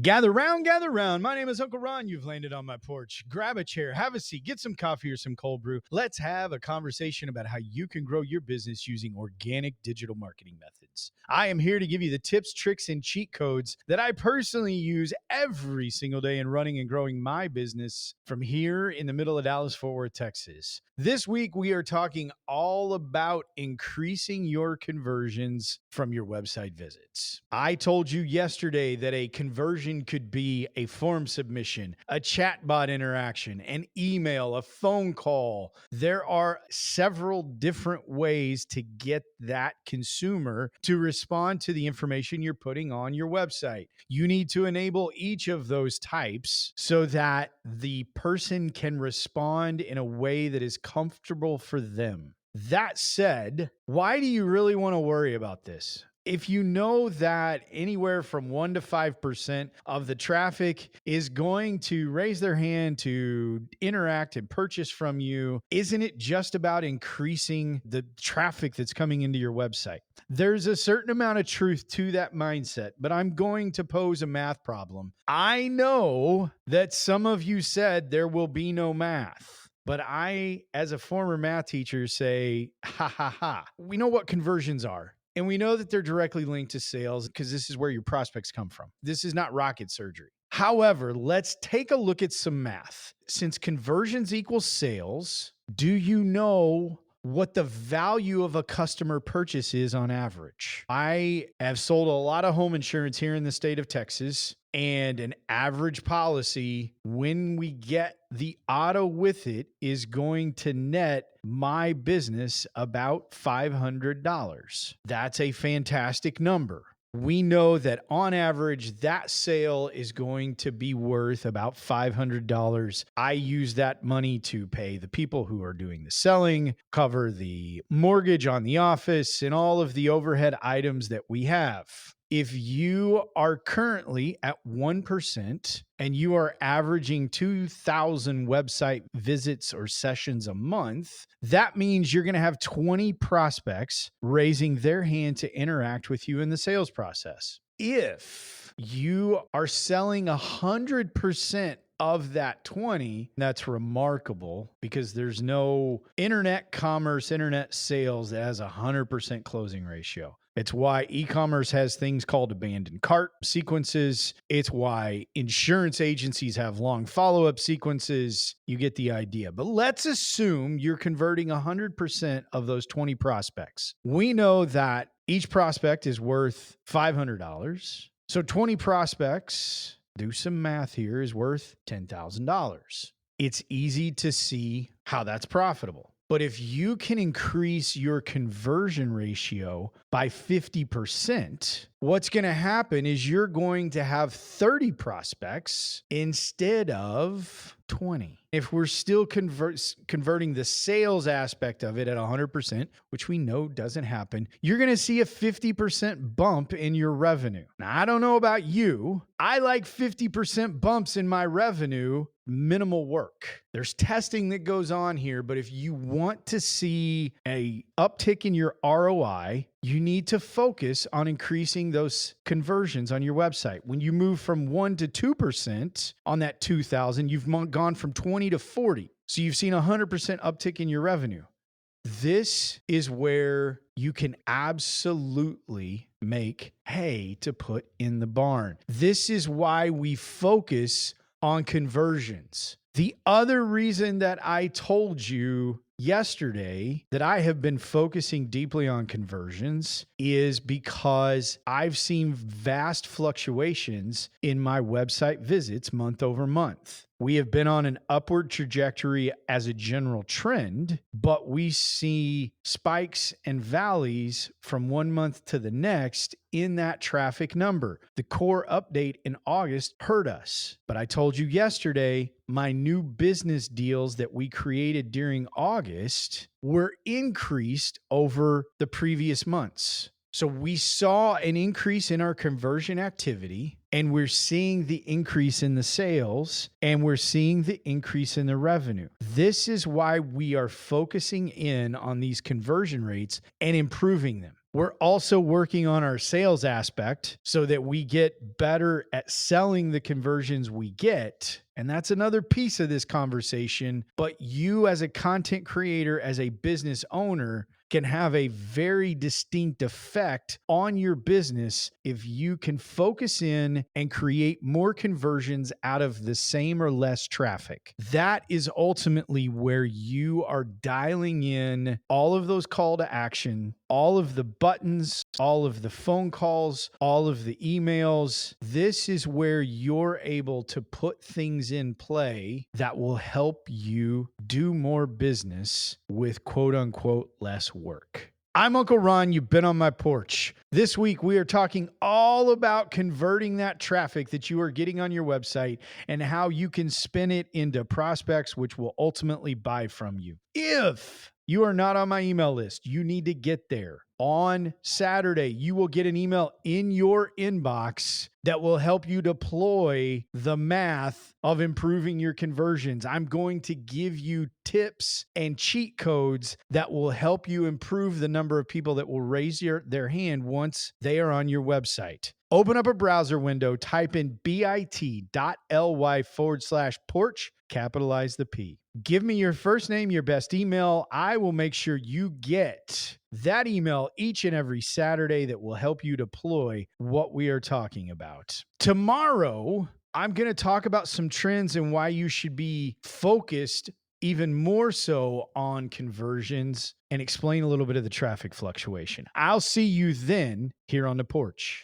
Gather round, gather round. My name is Uncle Ron. You've landed on my porch. Grab a chair, have a seat, get some coffee or some cold brew. Let's have a conversation about how you can grow your business using organic digital marketing methods. I am here to give you the tips, tricks, and cheat codes that I personally use every single day in running and growing my business from here in the middle of Dallas-Fort Worth, Texas. This week, we are talking all about increasing your conversions from your website visits. I told you yesterday that a conversion could be a form submission, a chatbot interaction, an email, a phone call. There are several different ways to get that consumer to respond to the information you're putting on your website. You need to enable each of those types so that the person can respond in a way that is comfortable for them. That said, why do you really want to worry about this? If you know that anywhere from 1% to 5% of the traffic is going to raise their hand to interact and purchase from you, isn't it just about increasing the traffic that's coming into your website? There's a certain amount of truth to that mindset, but I'm going to pose a math problem. I know that some of you said there will be no math. But I, as a former math teacher, say, ha, ha, ha. We know what conversions are. And we know that they're directly linked to sales because this is where your prospects come from. This is not rocket surgery. However, let's take a look at some math. Since conversions equal sales, do you know what the value of a customer purchase is on average? I have sold a lot of home insurance here in the state of Texas, and an average policy, when we get the auto with it, is going to net my business about $500. That's a fantastic number. We know that on average, that sale is going to be worth about $500. I use that money to pay the people who are doing the selling, cover the mortgage on the office, and all of the overhead items that we have. If you are currently at 1% and you are averaging 2,000 website visits or sessions a month, that means you're going to have 20 prospects raising their hand to interact with you in the sales process. If you are selling 100% of that 20, that's remarkable because there's no internet commerce, internet sales that has 100% closing ratio. It's why e-commerce has things called abandoned cart sequences. It's why insurance agencies have long follow-up sequences. You get the idea. But let's assume you're converting 100% of those 20 prospects. We know that each prospect is worth $500. So 20 prospects, do some math here, is worth $10,000. It's easy to see how that's profitable. But if you can increase your conversion ratio by 50%, what's going to happen is you're going to have 30 prospects instead of 20. If we're still converting the sales aspect of it at 100%, which we know doesn't happen, you're going to see a 50% bump in your revenue. Now, I don't know about you. I like 50% bumps in my revenue, minimal work. There's testing that goes on here, but if you want to see a uptick in your ROI, you need to focus on increasing those conversions on your website. When you move from 1% to 2% on that 2,000, you've gone from 20 to 40. So you've seen 100% uptick in your revenue. This is where you can absolutely make hay to put in the barn. This is why we focus on conversions. The other reason that I told you yesterday that I have been focusing deeply on conversions is because I've seen vast fluctuations in my website visits month over month. We have been on an upward trajectory as a general trend, but we see spikes and valleys from one month to the next in that traffic number. The core update in August hurt us, but I told you yesterday, my new business deals that we created during August were increased over the previous months. So we saw an increase in our conversion activity, and we're seeing the increase in the sales, and we're seeing the increase in the revenue. This is why we are focusing in on these conversion rates and improving them. We're also working on our sales aspect so that we get better at selling the conversions we get. And that's another piece of this conversation. But you, as a content creator, as a business owner, can have a very distinct effect on your business if you can focus in and create more conversions out of the same or less traffic. That is ultimately where you are dialing in all of those call to action, all of the buttons, all of the phone calls, all of the emails. This is where you're able to put things in play that will help you do more business with quote unquote less work. I'm Uncle Ron. You've been on my porch. This week, we are talking all about converting that traffic that you are getting on your website and how you can spin it into prospects, which will ultimately buy from you. If you are not on my email list, you need to get there. On Saturday, you will get an email in your inbox that will help you deploy the math of improving your conversions. I'm going to give you tips and cheat codes that will help you improve the number of people that will raise their hand once they are on your website. Open up a browser window, type in bit.ly/porch, capitalize the P. Give me your first name, your best email. I will make sure you get that email each and every Saturday that will help you deploy what we are talking about. Tomorrow, I'm going to talk about some trends and why you should be focused even more so on conversions and explain a little bit of the traffic fluctuation. I'll see you then here on the porch.